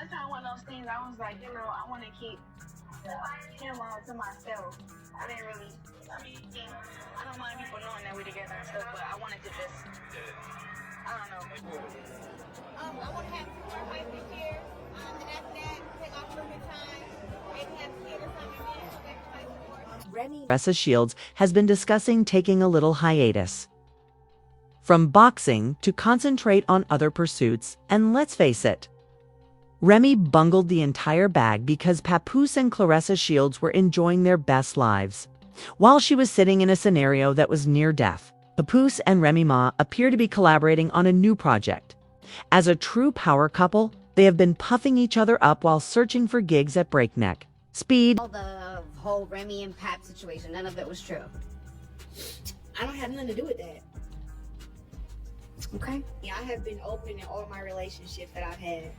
it's not one of those things. I was like, I want to keep him all to myself. I didn't really, I don't mind people knowing that we're together and stuff, but I wanted to just, I don't know. I want to have 2 more wives this year, and after that, take off a little bit of time, maybe have a kid or something, and then come back to fight for. Remy Claressa Shields has been discussing taking a little hiatus from boxing to concentrate on other pursuits, and let's face it, Remy bungled the entire bag because Papoose and Claressa Shields were enjoying their best lives, while she was sitting in a scenario that was near death. Papoose and Remy Ma appear to be collaborating on a new project. As a true power couple, they have been puffing each other up while searching for gigs at breakneck speed. All the whole Remy and Pap situation, none of it was true. I don't have nothing to do with that. Okay. Yeah, I have been open in all my relationships that I've had.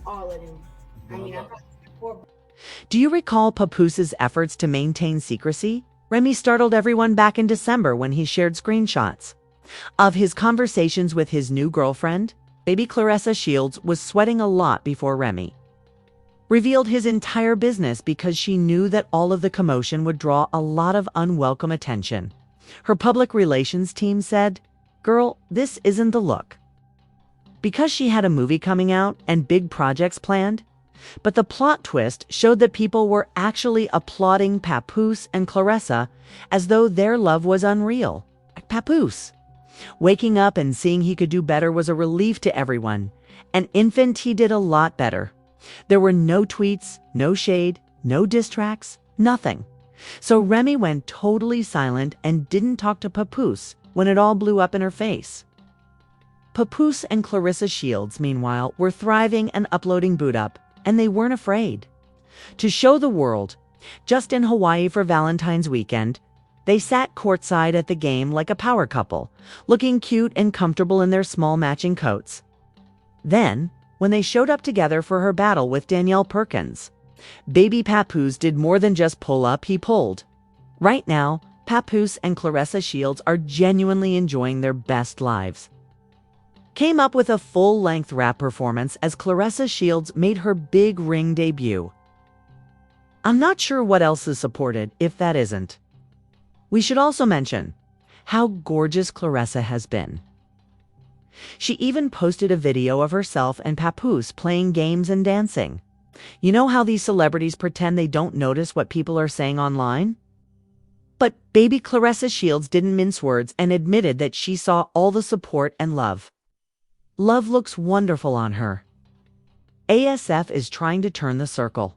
All of them. I mean, I've had 4. Do you recall Papoose's efforts to maintain secrecy? Remy startled everyone back in December when he shared screenshots of his conversations with his new girlfriend. Baby Claressa Shields was sweating a lot before Remy revealed his entire business because she knew that all of the commotion would draw a lot of unwelcome attention. Her public relations team said, "Girl, this isn't the look." Because she had a movie coming out and big projects planned. But the plot twist showed that people were actually applauding Papoose and Claressa as though their love was unreal. Papoose, waking up and seeing he could do better was a relief to everyone. An infant, he did a lot better. There were no tweets, no shade, no diss tracks, nothing. So Remy went totally silent and didn't talk to Papoose when it all blew up in her face. Papoose and Claressa Shields, meanwhile, were thriving and uploading Boot Up, and they weren't afraid to show the world. Just in Hawaii for Valentine's weekend, they sat courtside at the game like a power couple, looking cute and comfortable in their small matching coats. Then, when they showed up together for her battle with Danielle Perkins, baby Papoose did more than just pull up, he pulled. Right now, Papoose and Claressa Shields are genuinely enjoying their best lives. Came up with a full-length rap performance as Claressa Shields made her big ring debut. I'm not sure what else is supported if that isn't. We should also mention how gorgeous Claressa has been. She even posted a video of herself and Papoose playing games and dancing. You know how these celebrities pretend they don't notice what people are saying online? But baby Claressa Shields didn't mince words and admitted that she saw all the support and love. Love looks wonderful on her. ASF is trying to turn the circle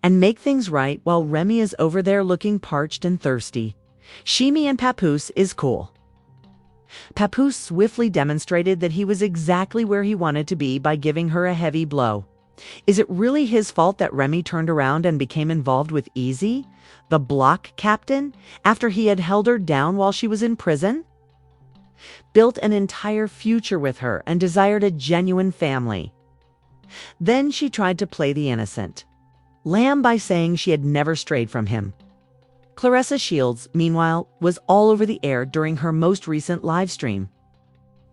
and make things right while Remy is over there looking parched and thirsty. Shimi and Papoose is cool. Papoose swiftly demonstrated that he was exactly where he wanted to be by giving her a heavy blow. Is it really his fault that Remy turned around and became involved with Easy, the block captain, after he had held her down while she was in prison? Built an entire future with her and desired a genuine family. Then she tried to play the innocent lamb by saying she had never strayed from him. Claressa Shields, meanwhile, was all over the air during her most recent live stream,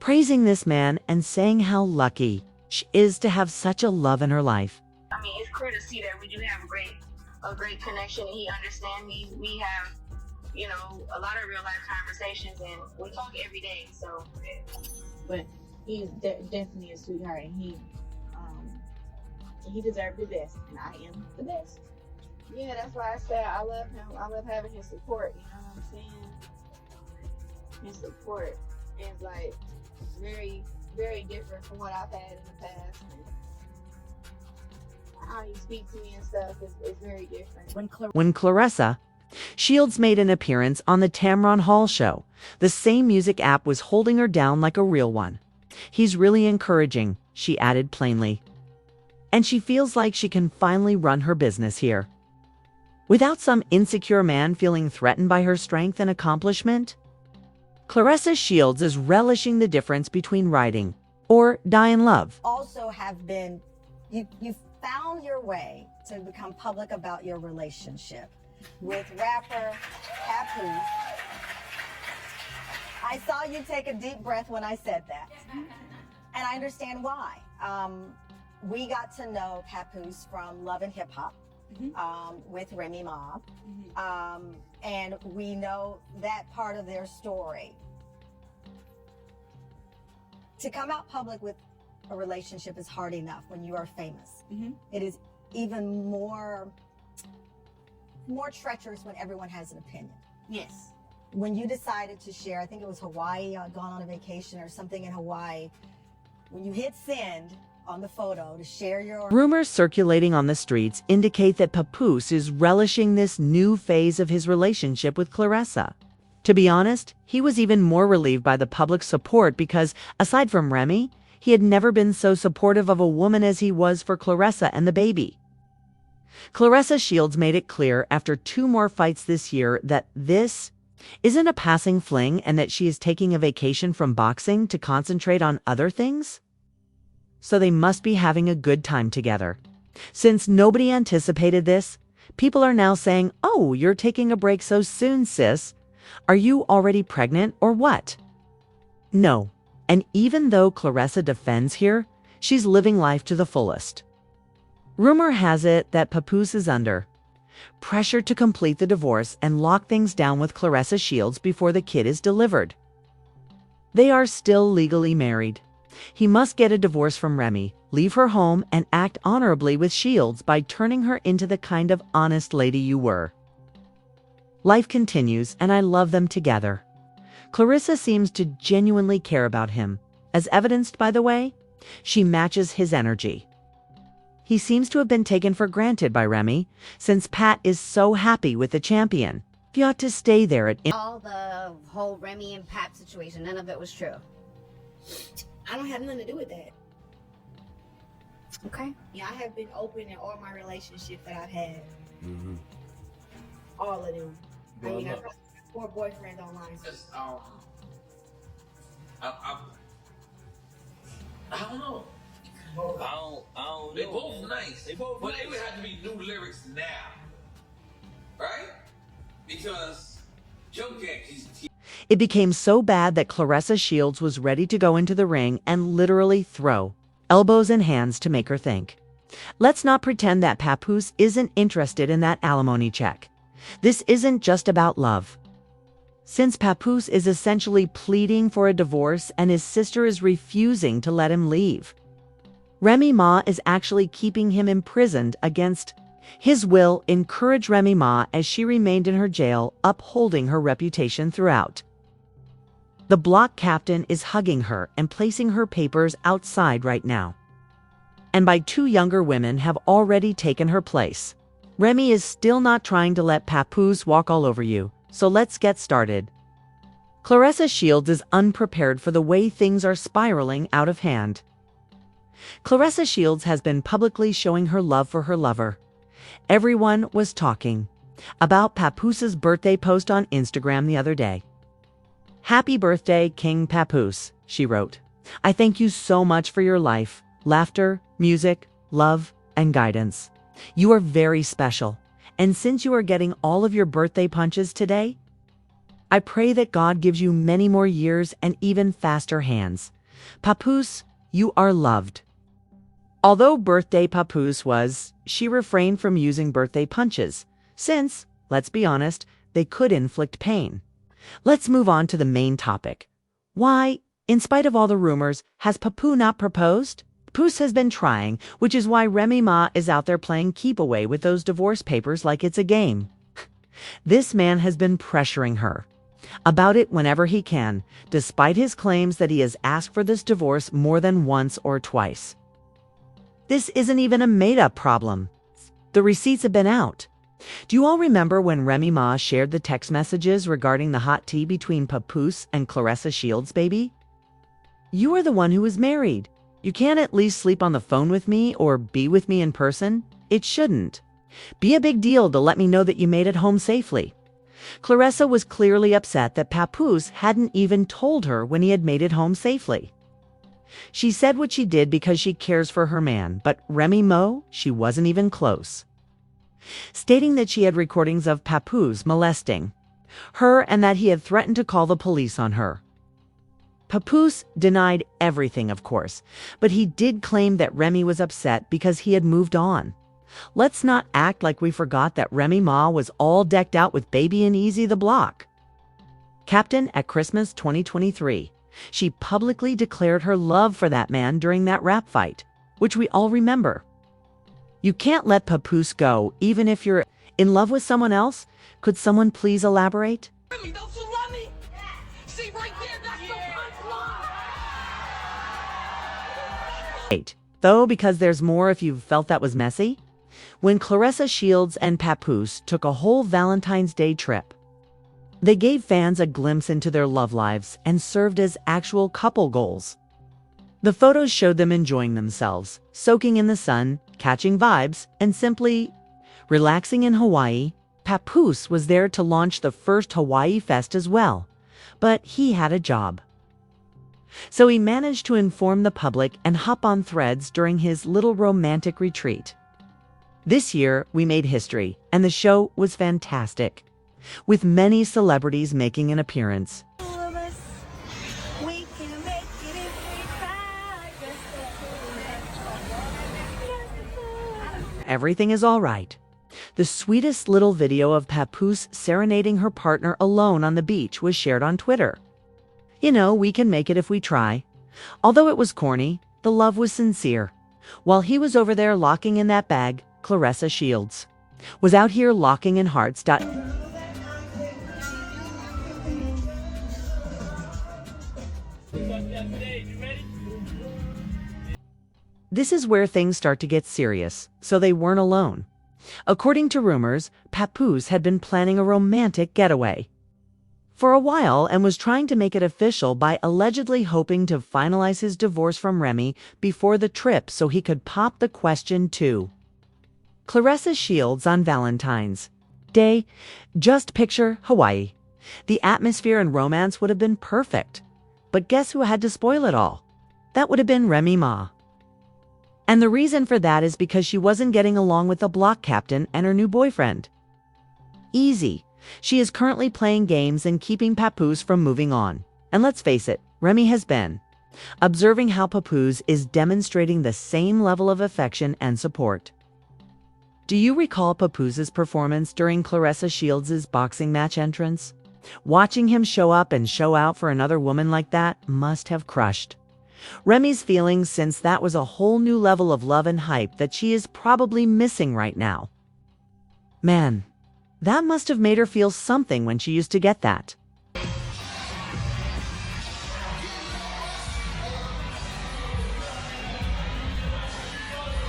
praising this man and saying how lucky she is to have such a love in her life. I mean, it's clear to see that we do have a great connection, and he understands me. We have, a lot of real life conversations, and we talk every day. So, But he's definitely a sweetheart, and he deserved the best, and I am the best. Yeah, that's why I said I love him. I love having his support. You know what I'm saying? His support is like very, very different from what I've had in the past. And how you speak to me and stuff is very different. When Claressa Shields made an appearance on the Tamron Hall show, the same music app was holding her down like a real one. He's really encouraging, she added plainly. And she feels like she can finally run her business here, without some insecure man feeling threatened by her strength and accomplishment. Claressa Shields is relishing the difference between writing or die in love. Also have been, you found your way to become public about your relationship with rapper Papoose. I saw you take a deep breath when I said that, and I understand why. we got to know Papoose from Love and Hip Hop with Remy Ma. And we know that part of their story. To come out public with a relationship is hard enough when you are famous. It is even more treacherous when everyone has an opinion. Yes. When you decided to share, I think it was Hawaii, gone on a vacation or something in Hawaii, when you hit send on the photo to share your... Rumors circulating on the streets indicate that Papoose is relishing this new phase of his relationship with Claressa. To be honest, he was even more relieved by the public support because, aside from Remy, he had never been so supportive of a woman as he was for Claressa and the baby. Claressa Shields made it clear after 2 more fights this year that this isn't a passing fling and that she is taking a vacation from boxing to concentrate on other things. So they must be having a good time together. Since nobody anticipated this, people are now saying, "Oh, you're taking a break so soon, sis. Are you already pregnant or what?" No. And even though Claressa defends here, she's living life to the fullest. Rumor has it that Papoose is under pressure to complete the divorce and lock things down with Claressa Shields before the kid is delivered. They are still legally married. He must get a divorce from Remy, leave her home, and act honorably with Shields by turning her into the kind of honest lady you were. Life continues, and I love them together. Claressa seems to genuinely care about him. As evidenced, by the way, she matches his energy. He seems to have been taken for granted by Remy, since Pat is so happy with the champion. He ought to stay there at... All the whole Remy and Pat situation, none of it was true. I don't have nothing to do with that. Okay. Yeah, I have been open in all my relationships that I've had. All of them. I mean, I've had 4 boyfriends online. So. I don't know. I don't they know. Both nice. They both but nice. It would have to be new lyrics now. Right? Because Joe can't. It became so bad that Claressa Shields was ready to go into the ring and literally throw elbows and hands to make her think. Let's not pretend that Papoose isn't interested in that alimony check. This isn't just about love. Since Papoose is essentially pleading for a divorce and his sister is refusing to let him leave, Remy Ma is actually keeping him imprisoned against his will. Encourage Remy Ma as she remained in her jail, upholding her reputation throughout. The block captain is hugging her and placing her papers outside right now. And by 2 younger women have already taken her place. Remy is still not trying to let Papoose walk all over you, so let's get started. Claressa Shields is unprepared for the way things are spiraling out of hand. Claressa Shields has been publicly showing her love for her lover. Everyone was talking about Papoose's birthday post on Instagram the other day. "Happy birthday, King Papoose," she wrote. "I thank you so much for your life, laughter, music, love, and guidance. You are very special, and since you are getting all of your birthday punches today, I pray that God gives you many more years and even faster hands. Papoose, you are loved." Although birthday Papoose was, she refrained from using birthday punches, since, let's be honest, they could inflict pain. Let's move on to the main topic. Why, in spite of all the rumors, has Papoose not proposed? Papoose has been trying, which is why Remy Ma is out there playing keep away with those divorce papers like it's a game. This man has been pressuring her about it whenever he can, despite his claims that he has asked for this divorce more than once or twice. This isn't even a made-up problem. The receipts have been out. Do you all remember when Remy Ma shared the text messages regarding the hot tea between Papoose and Claressa Shields, baby? You are the one who was married. You can't at least sleep on the phone with me or be with me in person? It shouldn't be a big deal to let me know that you made it home safely. Claressa was clearly upset that Papoose hadn't even told her when he had made it home safely. She said what she did because she cares for her man, but Remy Ma, she wasn't even close, stating that she had recordings of Papoose molesting her and that he had threatened to call the police on her. Papoose denied everything, of course, but he did claim that Remy was upset because he had moved on. Let's not act like we forgot that Remy Ma was all decked out with Baby and Easy the Block. Captain at Christmas 2023, she publicly declared her love for that man during that rap fight, which we all remember. You can't let Papoose go, even if you're in love with someone else. Could someone please elaborate? Remy, don't you love me? See right there, that's the punchline. Wait, though, because there's more if you've felt that was messy. When Claressa Shields and Papoose took a whole Valentine's Day trip, they gave fans a glimpse into their love lives and served as actual couple goals. The photos showed them enjoying themselves, soaking in the sun, catching vibes, and simply relaxing in Hawaii. Papoose was there to launch the first Hawaii Fest as well, but he had a job. So he managed to inform the public and hop on Threads during his little romantic retreat. This year, we made history, and the show was fantastic, with many celebrities making an appearance. Everything is all right. The sweetest little video of Papoose serenading her partner alone on the beach was shared on Twitter. You know, we can make it if we try. Although it was corny, the love was sincere. While he was over there locking in that bag, Claressa Shields was out here locking in hearts. This is where things start to get serious, so they weren't alone. According to rumors, Papoose had been planning a romantic getaway for a while and was trying to make it official by allegedly hoping to finalize his divorce from Remy before the trip so he could pop the question to Claressa Shields on Valentine's Day. Just picture Hawaii. The atmosphere and romance would have been perfect. But guess who had to spoil it all? That would have been Remy Ma. And the reason for that is because she wasn't getting along with the block captain and her new boyfriend. Easy. She is currently playing games and keeping Papoose from moving on. And let's face it, Remy has been observing how Papoose is demonstrating the same level of affection and support. Do you recall Papoose's performance during Claressa Shields' boxing match entrance? Watching him show up and show out for another woman like that must have crushed Remy's feelings, since that was a whole new level of love and hype that she is probably missing right now. Man, that must have made her feel something when she used to get that.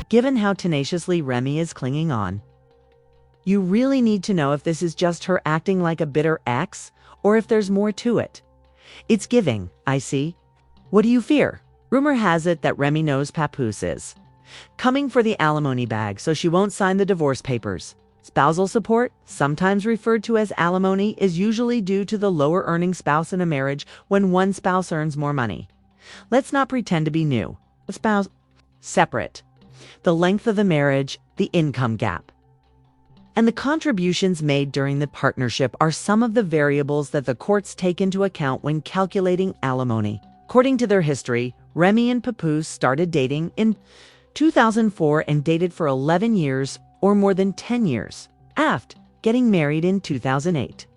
Given how tenaciously Remy is clinging on, you really need to know if this is just her acting like a bitter ex or if there's more to it. It's giving, I see. What do you fear? Rumor has it that Remy knows Papoose is coming for the alimony bag, so she won't sign the divorce papers. Spousal support, sometimes referred to as alimony, is usually due to the lower earning spouse in a marriage when one spouse earns more money. Let's not pretend to be new. The spouse separate. The length of the marriage, the income gap, and the contributions made during the partnership are some of the variables that the courts take into account when calculating alimony. According to their history, Remy and Papoose started dating in 2004 and dated for 11 years or more than 10 years, after getting married in 2008.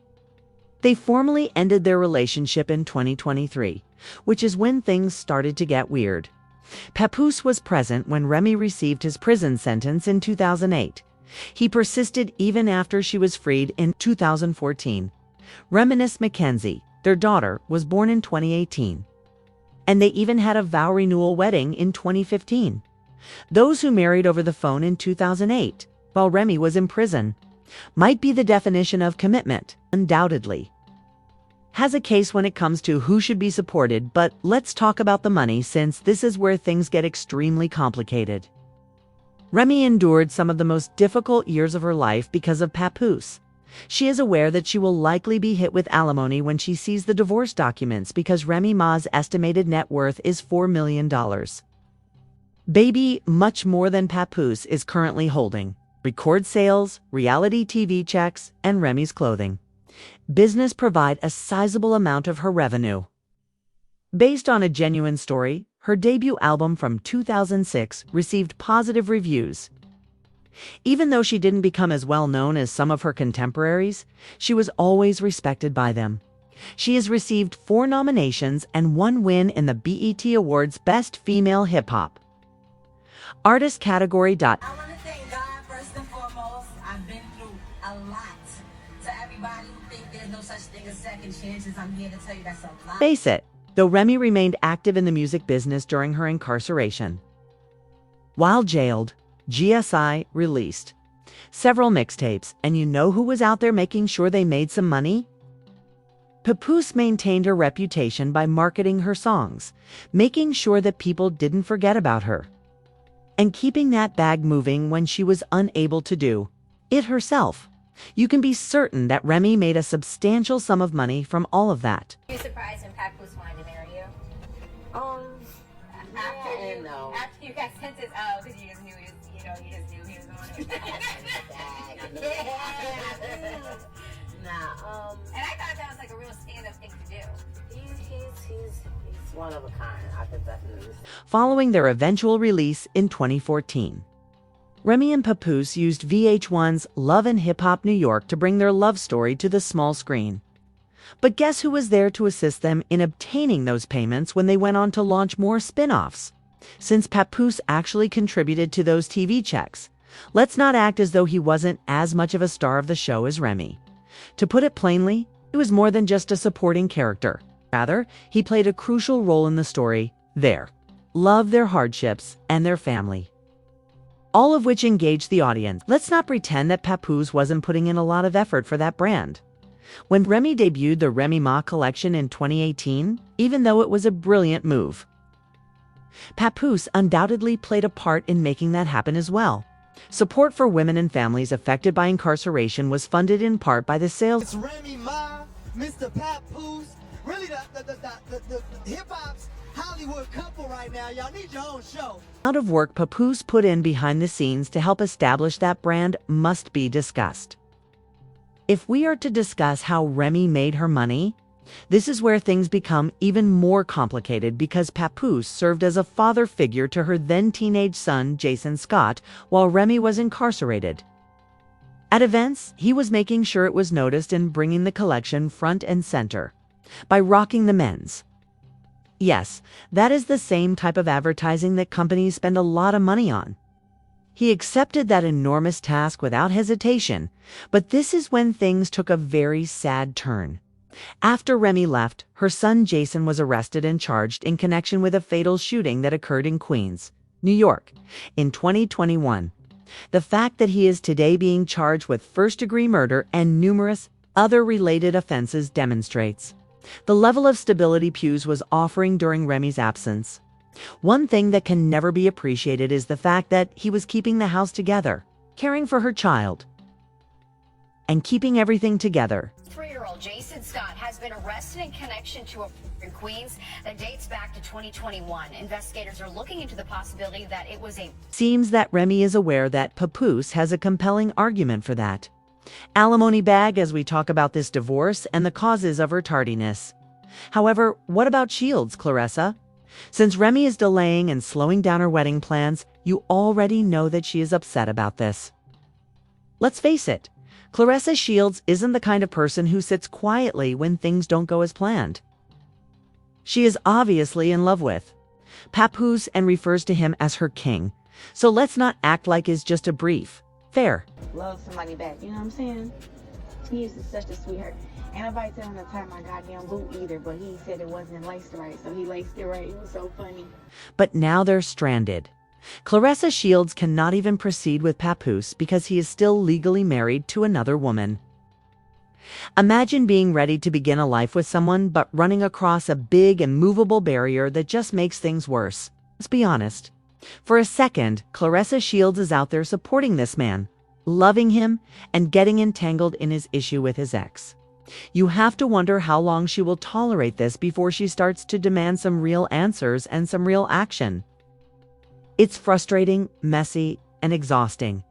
They formally ended their relationship in 2023, which is when things started to get weird. Papoose was present when Remy received his prison sentence in 2008. He persisted even after she was freed in 2014. Reminisce Mackenzie, their daughter, was born in 2018. And they even had a vow renewal wedding in 2015. Those who married over the phone in 2008, while Remy was in prison, might be the definition of commitment, undoubtedly. Has a case when it comes to who should be supported, but let's talk about the money, since this is where things get extremely complicated. Remy endured some of the most difficult years of her life because of Papoose. She is aware that she will likely be hit with alimony when she sees the divorce documents because Remy Ma's estimated net worth is $4 million. Baby, much more than Papoose is currently holding. Record sales, reality TV checks, and Remy's clothing business provide a sizable amount of her revenue. Based on a genuine story, her debut album from 2006 received positive reviews. Even though she didn't become as well known as some of her contemporaries, she was always respected by them. She has received 4 nominations and 1 win in the BET Awards Best Female Hip Hop Artist category. I want to thank God first and foremost. I've been through a lot. To everybody who think there's no such thing as second chances, I'm here to tell you that's a lot. Face it, though Remy remained active in the music business during her incarceration. While jailed, GSI released several mixtapes, and you know who was out there making sure they made some money? Papoose maintained her reputation by marketing her songs, making sure that people didn't forget about her, and keeping that bag moving when she was unable to do it herself. You can be certain that Remy made a substantial sum of money from all of that. Were you surprised when Papoose wanted to marry you? After you got sentenced, because you just knew he was, you just knew he was going to. And I thought that was like a real stand-up thing to do. He's one of a kind. I could definitely say. Following their eventual release in 2014, Remy and Papoose used VH1's Love and Hip Hop New York to bring their love story to the small screen. But guess who was there to assist them in obtaining those payments when they went on to launch more spin-offs? Since Papoose actually contributed to those TV checks, let's not act as though he wasn't as much of a star of the show as Remy. To put it plainly, he was more than just a supporting character. Rather, he played a crucial role in the story, love, their hardships, and their family, all of which engaged the audience. Let's not pretend that Papoose wasn't putting in a lot of effort for that brand. When Remy debuted the Remy Ma collection in 2018, even though it was a brilliant move, Papoose undoubtedly played a part in making that happen as well. Support for women and families affected by incarceration was funded in part by the sales. It's Remy Ma, Mr. Papoose, really the hip-hop's Hollywood couple right now. Y'all need your own show. The amount of work Papoose put in behind the scenes to help establish that brand must be discussed. If we are to discuss how Remy made her money, this is where things become even more complicated because Papoose served as a father figure to her then teenage son, Jason Scott, while Remy was incarcerated. At events, he was making sure it was noticed and bringing the collection front and center by rocking the men's. Yes, that is the same type of advertising that companies spend a lot of money on. He accepted that enormous task without hesitation, but this is when things took a very sad turn. After Remy left, her son Jason was arrested and charged in connection with a fatal shooting that occurred in Queens, New York, in 2021. The fact that he is today being charged with first-degree murder and numerous other related offenses demonstrates the level of stability Papoose was offering during Remy's absence. One thing that can never be appreciated is the fact that he was keeping the house together, caring for her child, and keeping everything together. 3-year-old Jason Scott has been arrested in connection to a in Queens that dates back to 2021. Investigators are looking into the possibility that it was a... Seems that Remy is aware that Papoose has a compelling argument for that alimony bag as we talk about this divorce and the causes of her tardiness. However, what about Shields, Claressa? Since Remy is delaying and slowing down her wedding plans, you already know that she is upset about this. Let's face it, Claressa Shields isn't the kind of person who sits quietly when things don't go as planned. She is obviously in love with Papoose and refers to him as her king. So let's not act like it's just a brief. Fair. Love somebody back, you know what I'm saying? He is such a sweetheart. And nobody tell him to tie my goddamn boot either, but he said it wasn't laced right, so he laced it right. It was so funny. But now they're stranded. Claressa Shields cannot even proceed with Papoose because he is still legally married to another woman. Imagine being ready to begin a life with someone but running across a big and movable barrier that just makes things worse. Let's be honest. For a second, Claressa Shields is out there supporting this man, loving him, and getting entangled in his issue with his ex. You have to wonder how long she will tolerate this before she starts to demand some real answers and some real action. It's frustrating, messy, and exhausting.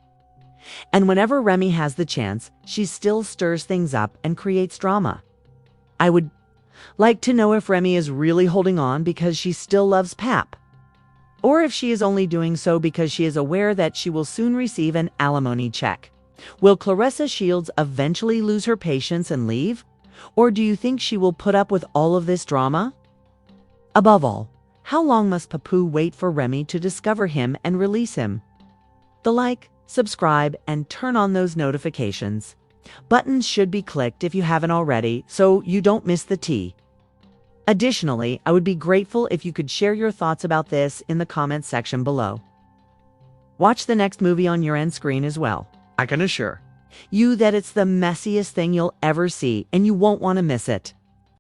And whenever Remy has the chance, she still stirs things up and creates drama. I would like to know if Remy is really holding on because she still loves Pap, or if she is only doing so because she is aware that she will soon receive an alimony check. Will Claressa Shields eventually lose her patience and leave? Or do you think she will put up with all of this drama? Above all, how long must Papoose wait for Remy to discover him and release him? The like, subscribe, and turn on those notifications. Buttons should be clicked if you haven't already, so you don't miss the tea. Additionally, I would be grateful if you could share your thoughts about this in the comments section below. Watch the next movie on your end screen as well. I can assure you that it's the messiest thing you'll ever see, and you won't want to miss it.